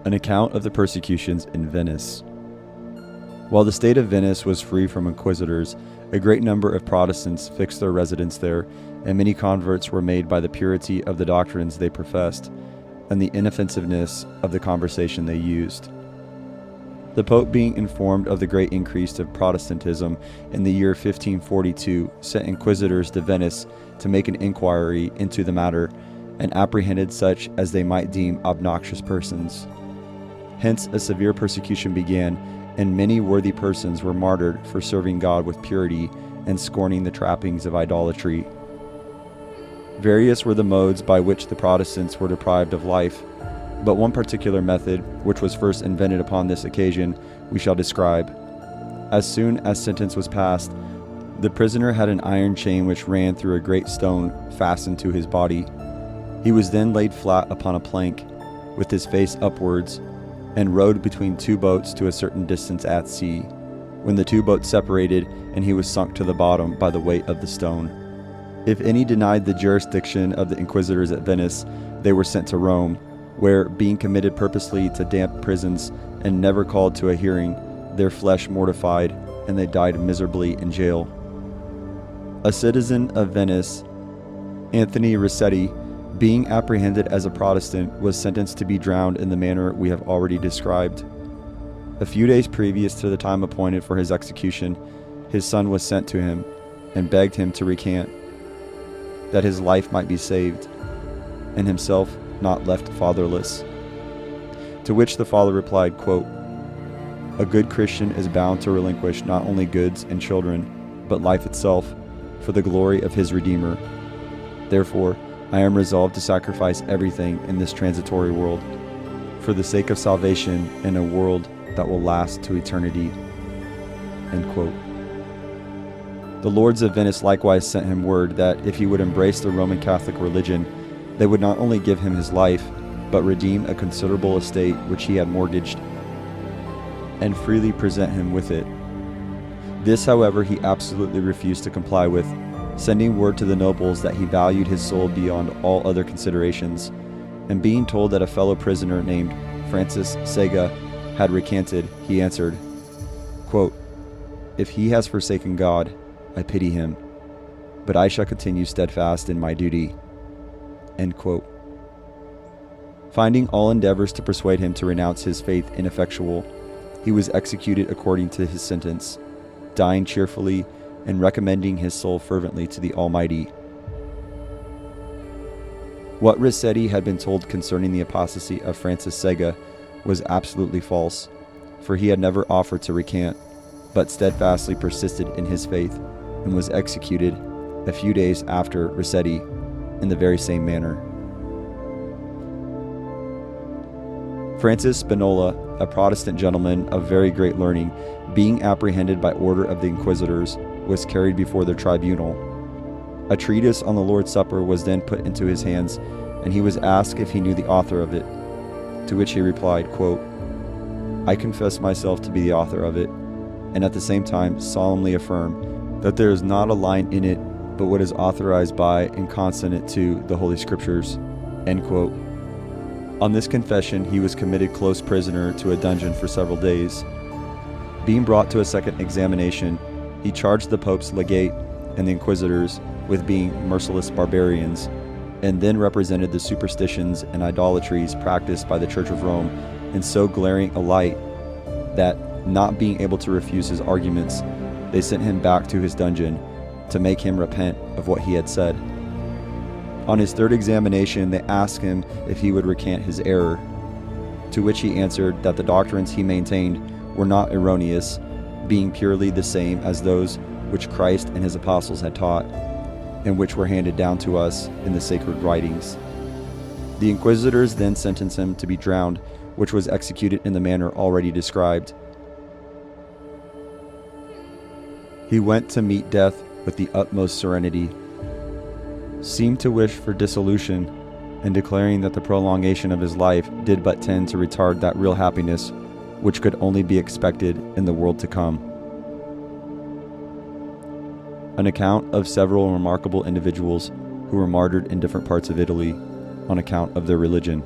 An account of the persecutions in Venice. While the state of Venice was free from inquisitors, a great number of Protestants fixed their residence there, and many converts were made by the purity of the doctrines they professed and the inoffensiveness of the conversation they used. The Pope, being informed of the great increase of Protestantism in the year 1542, sent inquisitors to Venice to make an inquiry into the matter, and apprehended such as they might deem obnoxious persons. Hence a severe persecution began, and many worthy persons were martyred for serving God with purity and scorning the trappings of idolatry. Various were the modes by which the Protestants were deprived of life, but one particular method, which was first invented upon this occasion, we shall describe. As soon as sentence was passed, the prisoner had an iron chain which ran through a great stone fastened to his body. He was then laid flat upon a plank, with his face upwards, and rowed between two boats to a certain distance at sea, when the two boats separated, and he was sunk to the bottom by the weight of the stone. If any denied the jurisdiction of the inquisitors at Venice, they were sent to Rome, where, being committed purposely to damp prisons and never called to a hearing, their flesh mortified, and they died miserably in jail. A citizen of Venice, Anthony Rossetti, being apprehended as a Protestant, was sentenced to be drowned in the manner we have already described. A few days previous to the time appointed for his execution, his son was sent to him, and begged him to recant, that his life might be saved, and himself not left fatherless. To which the father replied, quote, "A good Christian is bound to relinquish not only goods and children, but life itself, for the glory of his Redeemer. Therefore, I am resolved to sacrifice everything in this transitory world, for the sake of salvation in a world that will last to eternity." End quote. The lords of Venice likewise sent him word that if he would embrace the Roman Catholic religion, they would not only give him his life, but redeem a considerable estate which he had mortgaged, and freely present him with it. This, however, he absolutely refused to comply with, sending word to the nobles that he valued his soul beyond all other considerations, and being told that a fellow prisoner named Francis Sega had recanted, he answered, quote, "If he has forsaken God, I pity him, but I shall continue steadfast in my duty." End quote. Finding all endeavors to persuade him to renounce his faith ineffectual, he was executed according to his sentence, dying cheerfully and recommending his soul fervently to the Almighty. What Rossetti had been told concerning the apostasy of Francis Sega was absolutely false, for he had never offered to recant, but steadfastly persisted in his faith, and was executed a few days after Rossetti in the very same manner. Francis Spinola, a Protestant gentleman of very great learning, being apprehended by order of the inquisitors, was carried before their tribunal. A treatise on the Lord's Supper was then put into his hands, and he was asked if he knew the author of it, to which he replied, quote, "I confess myself to be the author of it, and at the same time solemnly affirm that there is not a line in it but what is authorized by and consonant to the Holy Scriptures." End quote. On this confession, he was committed close prisoner to a dungeon for several days. Being brought to a second examination, he charged the Pope's legate and the inquisitors with being merciless barbarians, and then represented the superstitions and idolatries practiced by the Church of Rome in so glaring a light that, not being able to refuse his arguments, they sent him back to his dungeon to make him repent of what he had said. On his third examination, they asked him if he would recant his error, to which he answered that the doctrines he maintained were not erroneous, being purely the same as those which Christ and his apostles had taught, and which were handed down to us in the sacred writings. The inquisitors then sentenced him to be drowned, which was executed in the manner already described. He went to meet death with the utmost serenity, seemed to wish for dissolution, and declaring that the prolongation of his life did but tend to retard that real happiness which could only be expected in the world to come. An account of several remarkable individuals who were martyred in different parts of Italy on account of their religion.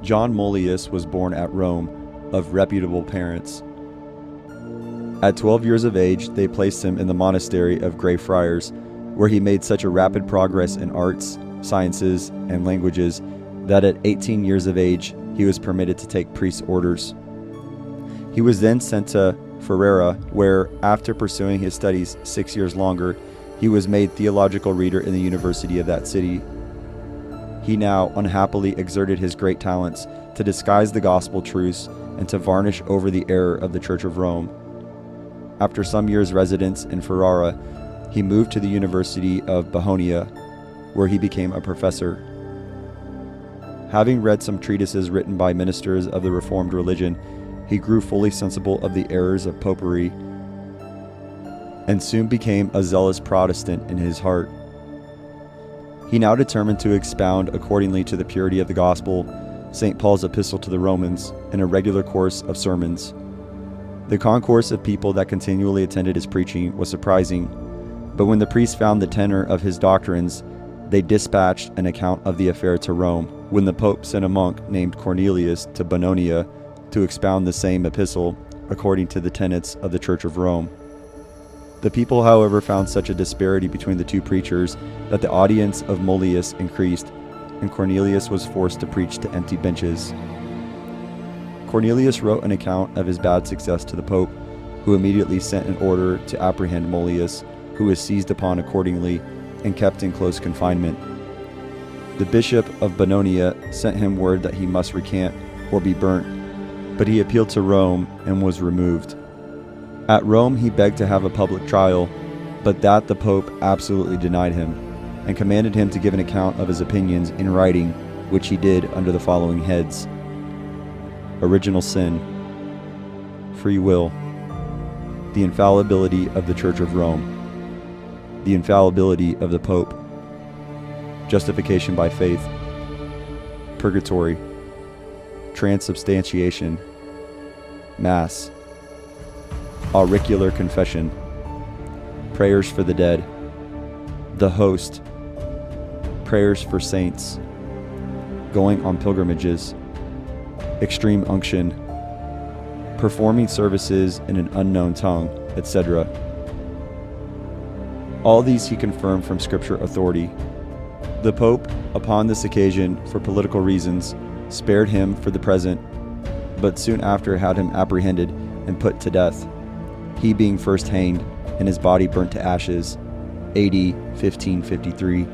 John Mollius was born at Rome of reputable parents. At 12 years of age, they placed him in the monastery of Grey Friars, where he made such a rapid progress in arts, sciences, and languages that at 18 years of age, he was permitted to take priest's orders. He was then sent to Ferrara, where, after pursuing his studies 6 years longer, he was made theological reader in the university of that city. He now unhappily exerted his great talents to disguise the gospel truths and to varnish over the error of the Church of Rome. After some years' residence in Ferrara, he moved to the University of Bohemia, where he became a professor. Having read some treatises written by ministers of the Reformed religion, he grew fully sensible of the errors of popery and soon became a zealous Protestant in his heart. He now determined to expound, accordingly to the purity of the gospel, St. Paul's epistle to the Romans in a regular course of sermons. The concourse of people that continually attended his preaching was surprising, but when the priests found the tenor of his doctrines, they dispatched an account of the affair to Rome, when the Pope sent a monk named Cornelius to Bononia to expound the same epistle according to the tenets of the Church of Rome. The people, however, found such a disparity between the two preachers that the audience of Mollius increased, and Cornelius was forced to preach to empty benches. Cornelius wrote an account of his bad success to the Pope, who immediately sent an order to apprehend Mollius, who was seized upon accordingly and kept in close confinement. The Bishop of Bononia sent him word that he must recant or be burnt, but he appealed to Rome and was removed. At Rome he begged to have a public trial, but that the Pope absolutely denied him, and commanded him to give an account of his opinions in writing, which he did under the following heads: Original Sin, Free Will, the Infallibility of the Church of Rome, the Infallibility of the Pope, Justification by Faith, Purgatory, Transubstantiation, Mass, Auricular Confession, Prayers for the Dead, the Host, Prayers for Saints, Going on Pilgrimages, Extreme Unction, Performing Services in an Unknown Tongue, etc. All these he confirmed from Scripture authority. The Pope, upon this occasion, for political reasons, spared him for the present, but soon after had him apprehended and put to death, he being first hanged and his body burnt to ashes, AD 1553.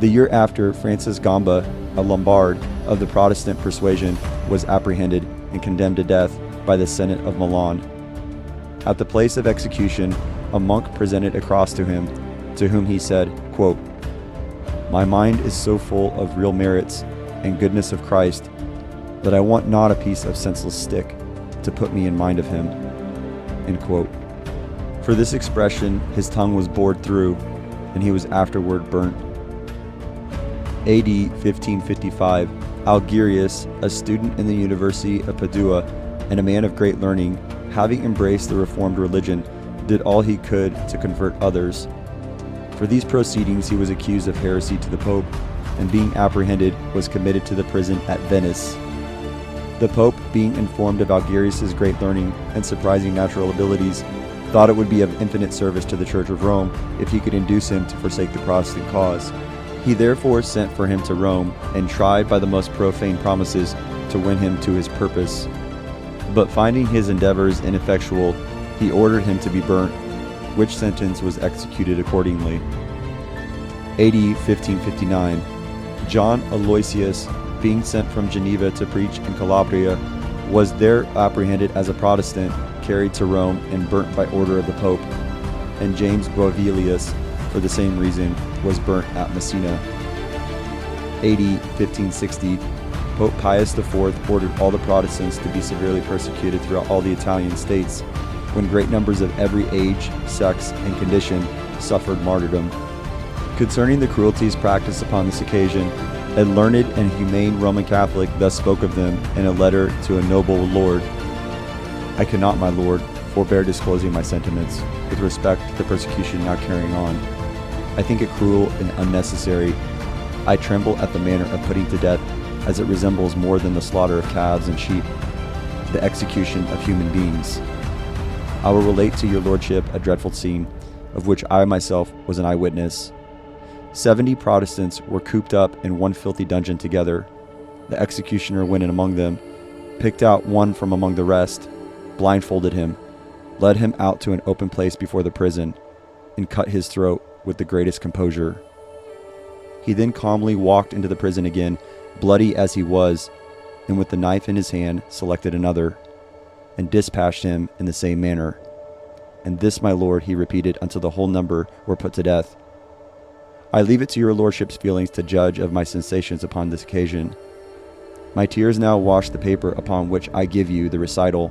The year after, Francis Gamba, a Lombard of the Protestant persuasion, was apprehended and condemned to death by the Senate of Milan. At the place of execution, a monk presented a cross to him, to whom he said, quote, "My mind is so full of real merits and goodness of Christ that I want not a piece of senseless stick to put me in mind of him." End quote. For this expression, his tongue was bored through, and he was afterward burnt. AD 1555, Algerius, a student in the University of Padua and a man of great learning, having embraced the Reformed religion, did all he could to convert others. For these proceedings he was accused of heresy to the Pope, and being apprehended was committed to the prison at Venice. The Pope, being informed of Algerius' great learning and surprising natural abilities, thought it would be of infinite service to the Church of Rome if he could induce him to forsake the Protestant cause. He therefore sent for him to Rome and tried by the most profane promises to win him to his purpose. But finding his endeavors ineffectual, he ordered him to be burnt, which sentence was executed accordingly. AD 1559, John Aloysius, being sent from Geneva to preach in Calabria, was there apprehended as a Protestant, carried to Rome, and burnt by order of the Pope. And James Boevilius, for the same reason, was burnt at Messina. AD 1560, Pope Pius IV ordered all the Protestants to be severely persecuted throughout all the Italian states, when great numbers of every age, sex, and condition suffered martyrdom. Concerning the cruelties practiced upon this occasion, a learned and humane Roman Catholic thus spoke of them in a letter to a noble lord: "I cannot, my lord, forbear disclosing my sentiments with respect to the persecution now carrying on. I think it cruel and unnecessary, I tremble at the manner of putting to death, as it resembles more than the slaughter of calves and sheep, the execution of human beings. I will relate to your lordship a dreadful scene, of which I myself was an eyewitness. 70 Protestants were cooped up in one filthy dungeon together. The executioner went in among them, picked out one from among the rest, blindfolded him, led him out to an open place before the prison, and cut his throat with the greatest composure. He then calmly walked into the prison again, bloody as he was, and with the knife in his hand selected another, and dispatched him in the same manner. And this, my lord, he repeated until the whole number were put to death. I leave it to your lordship's feelings to judge of my sensations upon this occasion. My tears now wash the paper upon which I give you the recital.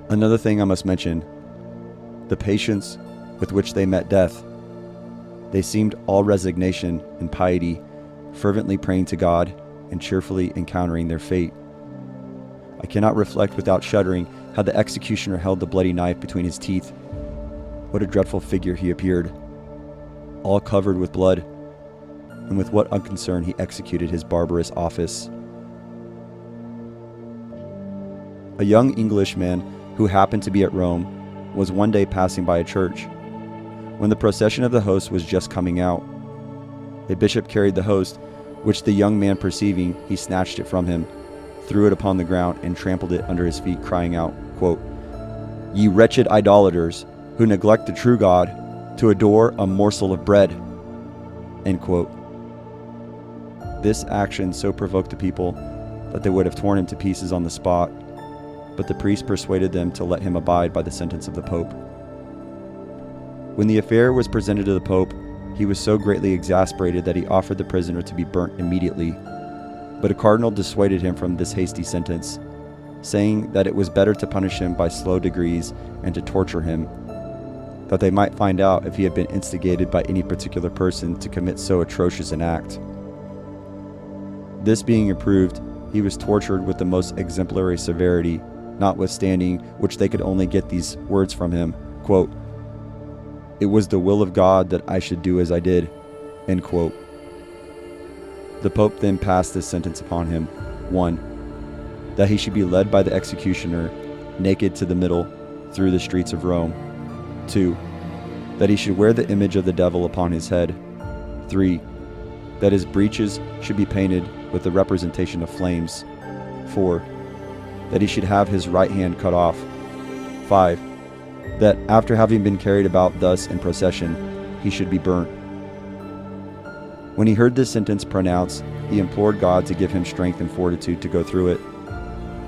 Another thing I must mention, the patience with which they met death. They seemed all resignation and piety, fervently praying to God and cheerfully encountering their fate. I cannot reflect without shuddering how the executioner held the bloody knife between his teeth. What a dreadful figure he appeared, all covered with blood, and with what unconcern he executed his barbarous office. A young Englishman who happened to be at Rome was one day passing by a church, when the procession of the host was just coming out. A bishop carried the host, which the young man perceiving, he snatched it from him, threw it upon the ground, and trampled it under his feet, crying out, quote, "Ye wretched idolaters, who neglect the true God, to adore a morsel of bread." End quote. This action so provoked the people that they would have torn him to pieces on the spot, but the priest persuaded them to let him abide by the sentence of the Pope. When the affair was presented to the Pope, he was so greatly exasperated that he offered the prisoner to be burnt immediately. But a cardinal dissuaded him from this hasty sentence, saying that it was better to punish him by slow degrees and to torture him, that they might find out if he had been instigated by any particular person to commit so atrocious an act. This being approved, he was tortured with the most exemplary severity, notwithstanding which they could only get these words from him, quote, "It was the will of God that I should do as I did." End quote. The Pope then passed this sentence upon him. 1. That he should be led by the executioner, naked to the middle, through the streets of Rome. 2. That he should wear the image of the devil upon his head. 3. That his breeches should be painted with the representation of flames. 4. That he should have his right hand cut off. 5. That after having been carried about thus in procession, he should be burnt. When he heard this sentence pronounced, he implored God to give him strength and fortitude to go through it.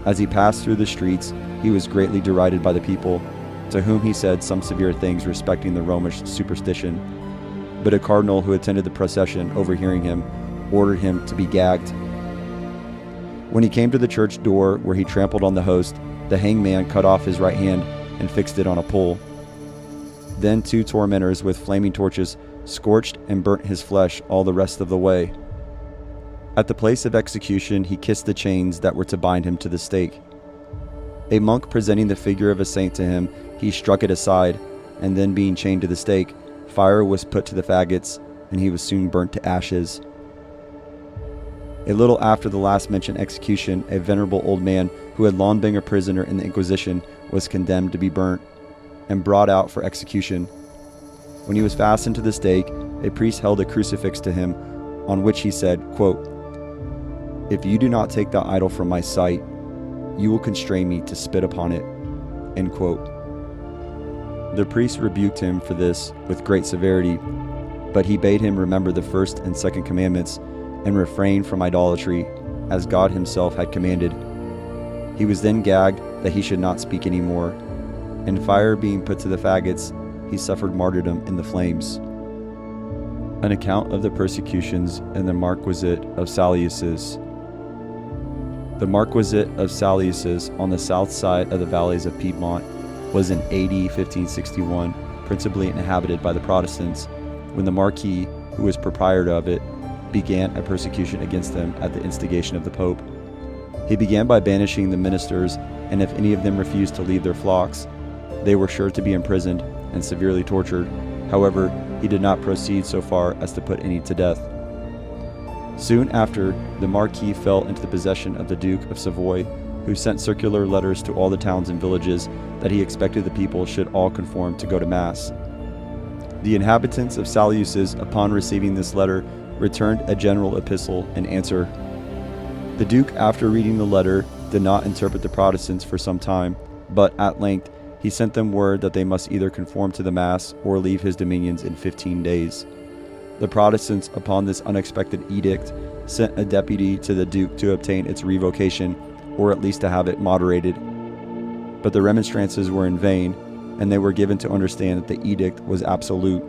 As he passed through the streets, he was greatly derided by the people, to whom he said some severe things respecting the Romish superstition. But a cardinal who attended the procession, overhearing him, ordered him to be gagged. When he came to the church door where he trampled on the host, the hangman cut off his right hand and fixed it on a pole. Then 2 tormentors with flaming torches scorched and burnt his flesh all the rest of the way. At the place of execution, he kissed the chains that were to bind him to the stake. A monk presenting the figure of a saint to him, he struck it aside, and then being chained to the stake, fire was put to the faggots, and he was soon burnt to ashes. A little after the last mentioned execution, a venerable old man who had long been a prisoner in the Inquisition was condemned to be burnt and brought out for execution. When he was fastened to the stake, a priest held a crucifix to him, on which he said, quote, "If you do not take the idol from my sight, you will constrain me to spit upon it." End quote. The priest rebuked him for this with great severity, but he bade him remember the first and second commandments and refrain from idolatry, as God himself had commanded. He was then gagged that he should not speak any more, and fire being put to the faggots, he suffered martyrdom in the flames. An account of the persecutions in the Marquisate of Saleuses. The Marquisate of Saleuses, on the south side of the valleys of Piedmont, was in AD 1561 principally inhabited by the Protestants, when the Marquis, who was proprietor of it, began a persecution against them at the instigation of the Pope. He began by banishing the ministers, and if any of them refused to leave their flocks, they were sure to be imprisoned and severely tortured. However, he did not proceed so far as to put any to death. Soon after, the Marquis fell into the possession of the Duke of Savoy, who sent circular letters to all the towns and villages that he expected the people should all conform to go to Mass. The inhabitants of Saluces, upon receiving this letter, returned a general epistle in answer. The Duke, after reading the letter, did not interpret the Protestants for some time, but at length he sent them word that they must either conform to the Mass or leave his dominions in 15 days. The Protestants, upon this unexpected edict, sent a deputy to the Duke to obtain its revocation, or at least to have it moderated. But the remonstrances were in vain, and they were given to understand that the edict was absolute.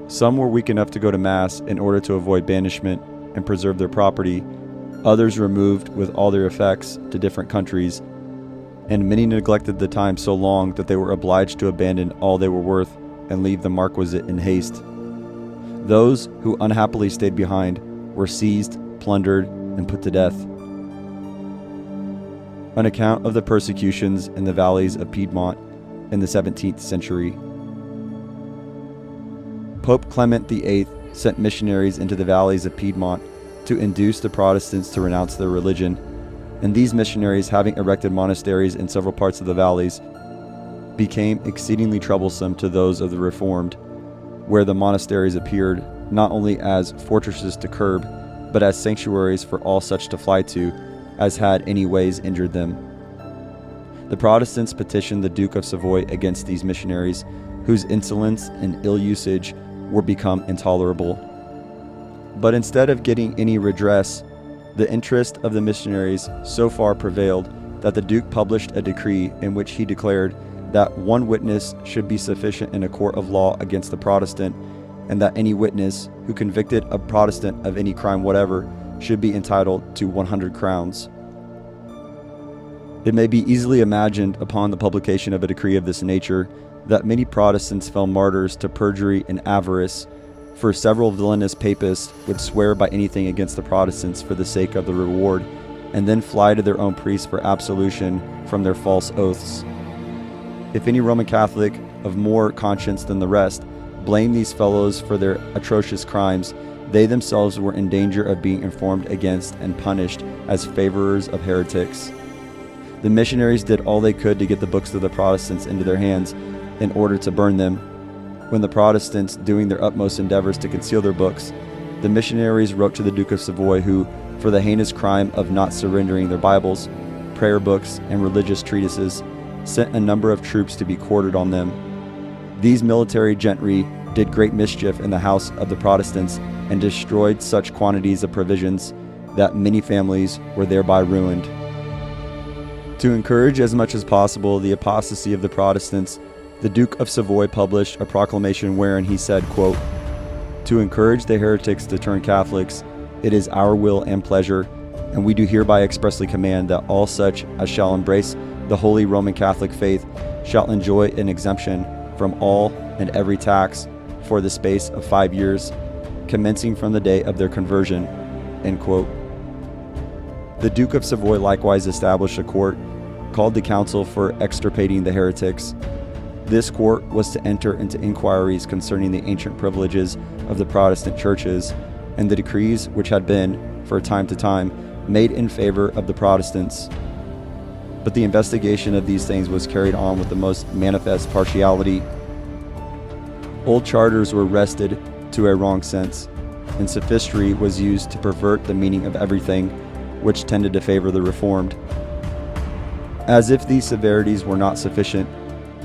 Some were weak enough to go to Mass in order to avoid banishment and preserve their property. Others removed with all their effects to different countries, and many neglected the time so long that they were obliged to abandon all they were worth and leave the marquisate in haste. Those who unhappily stayed behind were seized, plundered, and put to death. An account of the persecutions in the valleys of Piedmont in the 17th century. Pope Clement VIII sent missionaries into the valleys of Piedmont to induce the Protestants to renounce their religion, and these missionaries, having erected monasteries in several parts of the valleys, became exceedingly troublesome to those of the Reformed, where the monasteries appeared not only as fortresses to curb, but as sanctuaries for all such to fly to as had any ways injured them. The Protestants petitioned the Duke of Savoy against these missionaries, whose insolence and ill usage were become intolerable. But instead of getting any redress, the interest of the missionaries so far prevailed that the Duke published a decree in which he declared that one witness should be sufficient in a court of law against the Protestant, and that any witness who convicted a Protestant of any crime whatever should be entitled to 100 crowns. It may be easily imagined upon the publication of a decree of this nature that many Protestants fell martyrs to perjury and avarice, for several villainous papists would swear by anything against the Protestants for the sake of the reward, and then fly to their own priests for absolution from their false oaths. If any Roman Catholic of more conscience than the rest blamed these fellows for their atrocious crimes, they themselves were in danger of being informed against and punished as favorers of heretics. The missionaries did all they could to get the books of the Protestants into their hands in order to burn them. When the Protestants, doing their utmost endeavors to conceal their books, the missionaries wrote to the Duke of Savoy, who, for the heinous crime of not surrendering their Bibles, prayer books, and religious treatises, sent a number of troops to be quartered on them. These military gentry did great mischief in the house of the Protestants and destroyed such quantities of provisions that many families were thereby ruined. To encourage as much as possible the apostasy of the Protestants, the Duke of Savoy published a proclamation wherein he said, quote, "To encourage the heretics to turn Catholics, it is our will and pleasure, and we do hereby expressly command that all such as shall embrace the Holy Roman Catholic faith shall enjoy an exemption from all and every tax for the space of 5 years, commencing from the day of their conversion." End quote. The Duke of Savoy likewise established a court called the Council for Extirpating the Heretics. This court was to enter into inquiries concerning the ancient privileges of the Protestant churches and the decrees which had been, for time to time, made in favor of the Protestants. But the investigation of these things was carried on with the most manifest partiality. Old charters were wrested to a wrong sense, and sophistry was used to pervert the meaning of everything, which tended to favor the Reformed. As if these severities were not sufficient,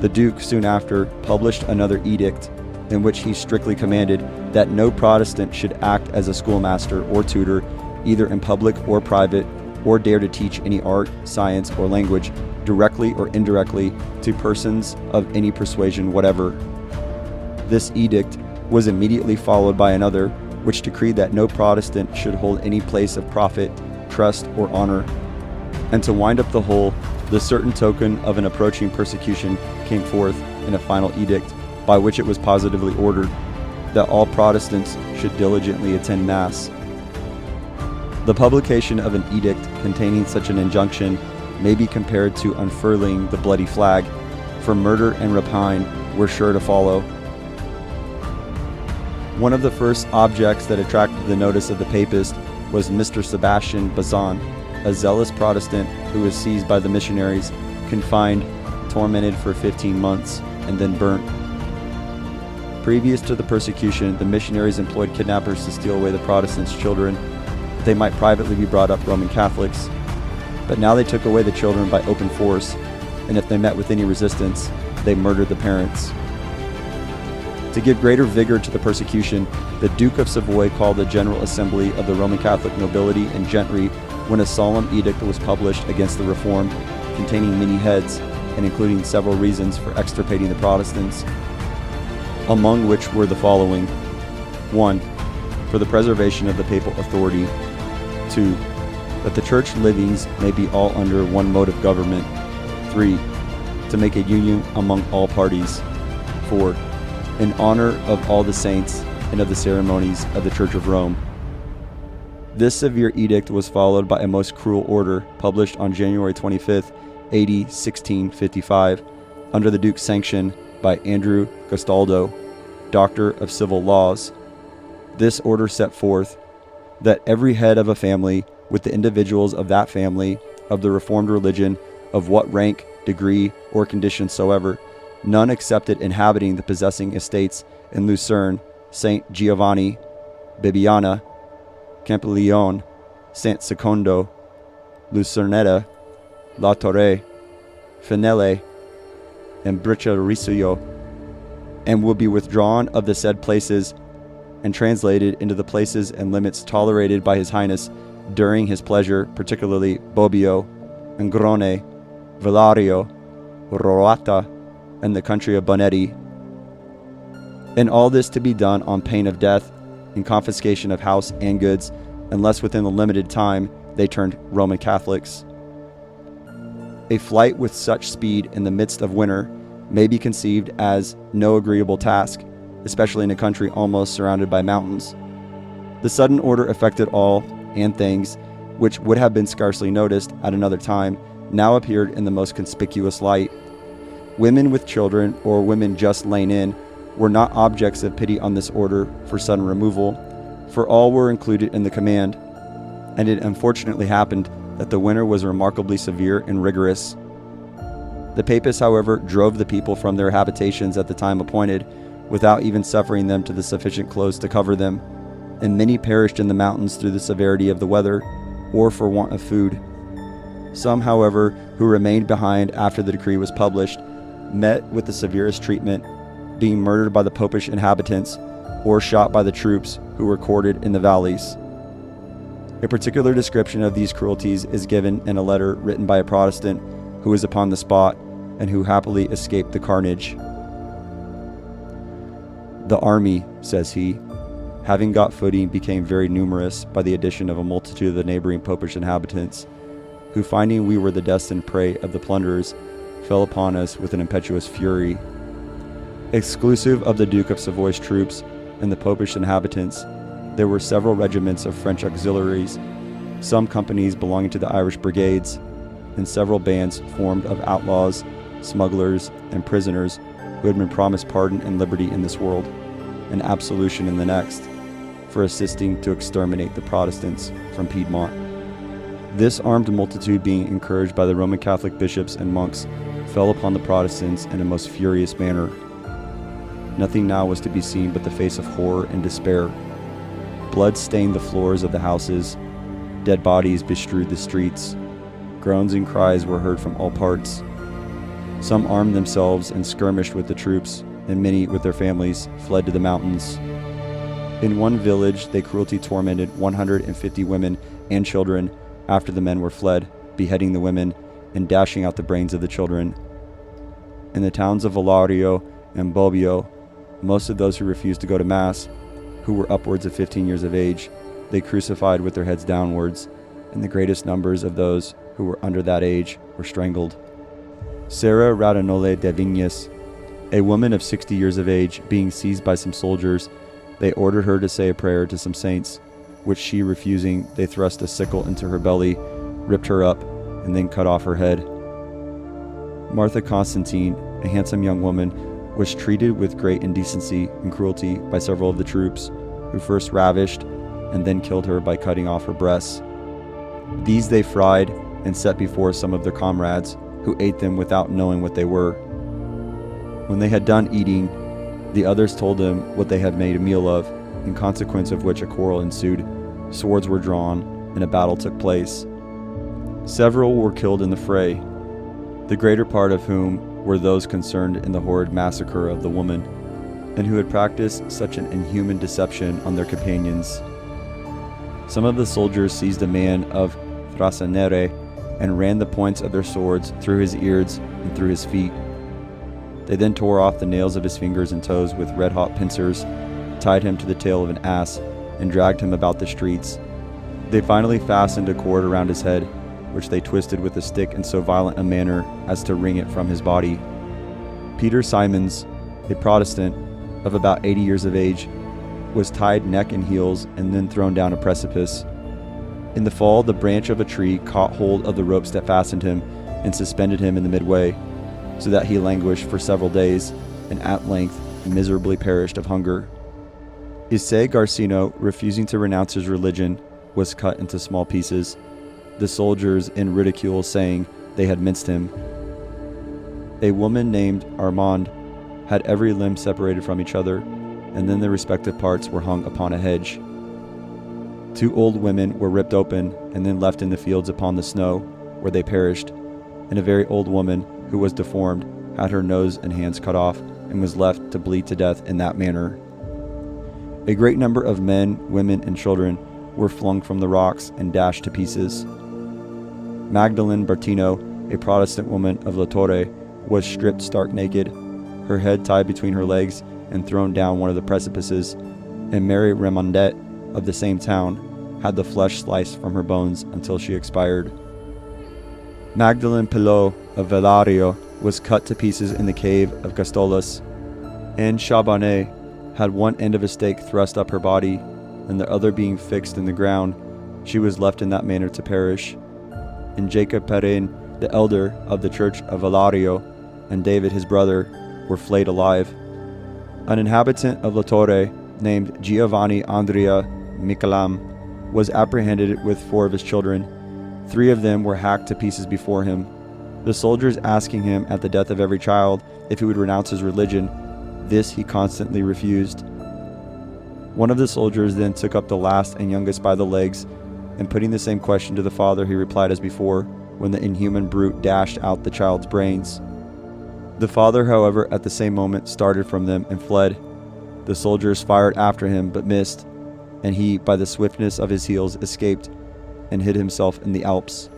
the Duke soon after published another edict in which he strictly commanded that no Protestant should act as a schoolmaster or tutor, either in public or private, or dare to teach any art, science, or language, directly or indirectly, to persons of any persuasion whatever. This edict was immediately followed by another, which decreed that no Protestant should hold any place of profit, trust, or honor. And to wind up the whole, the certain token of an approaching persecution came forth in a final edict, by which it was positively ordered that all Protestants should diligently attend Mass. The publication of an edict containing such an injunction may be compared to unfurling the bloody flag, for murder and rapine were sure to follow. One of the first objects that attracted the notice of the papist was Mr. Sebastian Bazin, a zealous Protestant who was seized by the missionaries, confined, tormented for 15 months, and then burnt. Previous to the persecution, the missionaries employed kidnappers to steal away the Protestants' children, that they might privately be brought up Roman Catholics. But now they took away the children by open force, and if they met with any resistance, they murdered the parents. To give greater vigor to the persecution, the Duke of Savoy called a General Assembly of the Roman Catholic nobility and gentry when a solemn edict was published against the reform, containing many heads and including several reasons for extirpating the Protestants, among which were the following: 1. For the preservation of the papal authority. 2. That the church livings may be all under one mode of government. 3. To make a union among all parties. 4. In honor of all the saints and of the ceremonies of the Church of Rome. This severe edict was followed by a most cruel order published on January 25th, AD 1655, under the Duke's sanction by Andrew Gastaldo, Doctor of Civil Laws. This order set forth that every head of a family, with the individuals of that family, of the Reformed religion, of what rank, degree, or condition soever, none excepted inhabiting the possessing estates in Lucerne, St. Giovanni, Bibbiena, Campiglione, St. Secondo, Lucernetta, La Torre, Finelle, and Bricciariccio, and will be withdrawn of the said places and translated into the places and limits tolerated by His Highness during his pleasure, particularly Bobbio, Angrone, Villario, Roata, and the country of Bonetti. And all this to be done on pain of death and confiscation of house and goods, unless within the limited time they turned Roman Catholics. A flight with such speed in the midst of winter may be conceived as no agreeable task, especially in a country almost surrounded by mountains. The sudden order affected all, and things which would have been scarcely noticed at another time now appeared in the most conspicuous light. Women with children, or women just lain in, were not objects of pity on this order for sudden removal, for all were included in the command, and it unfortunately happened that the winter was remarkably severe and rigorous. The papists, however, drove the people from their habitations at the time appointed, without even suffering them to the sufficient clothes to cover them, and many perished in the mountains through the severity of the weather, or for want of food. Some, however, who remained behind after the decree was published, met with the severest treatment, being murdered by the popish inhabitants, or shot by the troops who were quartered in the valleys. A particular description of these cruelties is given in a letter written by a Protestant who was upon the spot, and who happily escaped the carnage. The army, says he, having got footing, became very numerous by the addition of a multitude of the neighboring popish inhabitants, who, finding we were the destined prey of the plunderers, fell upon us with an impetuous fury. Exclusive of the Duke of Savoy's troops and the popish inhabitants, there were several regiments of French auxiliaries, some companies belonging to the Irish brigades, and several bands formed of outlaws, smugglers, and prisoners who had been promised pardon and liberty in this world, and absolution in the next, for assisting to exterminate the Protestants from Piedmont. This armed multitude, being encouraged by the Roman Catholic bishops and monks, fell upon the Protestants in a most furious manner. Nothing now was to be seen but the face of horror and despair. Blood stained the floors of the houses, dead bodies bestrewed the streets, groans and cries were heard from all parts. Some armed themselves and skirmished with the troops, and many, with their families, fled to the mountains. In one village they cruelly tormented 150 women and children after the men were fled, beheading the women and dashing out the brains of the children. In the towns of Villario and Bobbio, most of those who refused to go to Mass, who were upwards of 15 years of age, they crucified with their heads downwards, and the greatest numbers of those who were under that age were strangled. Sarah Radonole de Vignes, a woman of 60 years of age, being seized by some soldiers, they ordered her to say a prayer to some saints, which she refusing, they thrust a sickle into her belly, ripped her up, and then cut off her head. Martha Constantine, a handsome young woman, was treated with great indecency and cruelty by several of the troops, who first ravished and then killed her by cutting off her breasts. These they fried and set before some of their comrades, who ate them without knowing what they were. When they had done eating, the others told them what they had made a meal of, in consequence of which a quarrel ensued, swords were drawn, and a battle took place. Several were killed in the fray, the greater part of whom were those concerned in the horrid massacre of the woman, and who had practiced such an inhuman deception on their companions. Some of the soldiers seized a man of Thrasanere and ran the points of their swords through his ears and through his feet. They then tore off the nails of his fingers and toes with red-hot pincers, tied him to the tail of an ass, and dragged him about the streets. They finally fastened a cord around his head, which they twisted with a stick in so violent a manner as to wring it from his body. Peter Simons, a Protestant of about 80 years of age, was tied neck and heels and then thrown down a precipice. In the fall, the branch of a tree caught hold of the ropes that fastened him and suspended him in the midway, so that he languished for several days, and at length miserably perished of hunger. Issei Garcino, refusing to renounce his religion, was cut into small pieces, the soldiers in ridicule saying they had minced him. A woman named Armande had every limb separated from each other, and then their respective parts were hung upon a hedge. 2 old women were ripped open and then left in the fields upon the snow, where they perished, and a very old woman, who was deformed, had her nose and hands cut off, and was left to bleed to death in that manner. A great number of men, women, and children were flung from the rocks and dashed to pieces. Magdalene Bertino, a Protestant woman of La Torre, was stripped stark naked, her head tied between her legs and thrown down one of the precipices, and Mary Remondet of the same town had the flesh sliced from her bones until she expired. Magdalene Pilot of Velario was cut to pieces in the cave of Castolas. Anne Chabanais had one end of a stake thrust up her body, and the other being fixed in the ground, she was left in that manner to perish. And Jacob Perrin, the elder of the church of Velario, and David his brother, were flayed alive. An inhabitant of La Torre, named Giovanni Andrea Michelam, was apprehended with 4 of his children. 3 of them were hacked to pieces before him. The soldiers asking him at the death of every child if he would renounce his religion, this he constantly refused. One of the soldiers then took up the last and youngest by the legs, and putting the same question to the father, he replied as before, when the inhuman brute dashed out the child's brains. The father, however, at the same moment started from them and fled. The soldiers fired after him but missed, and he, by the swiftness of his heels, escaped and hid himself in the Alps.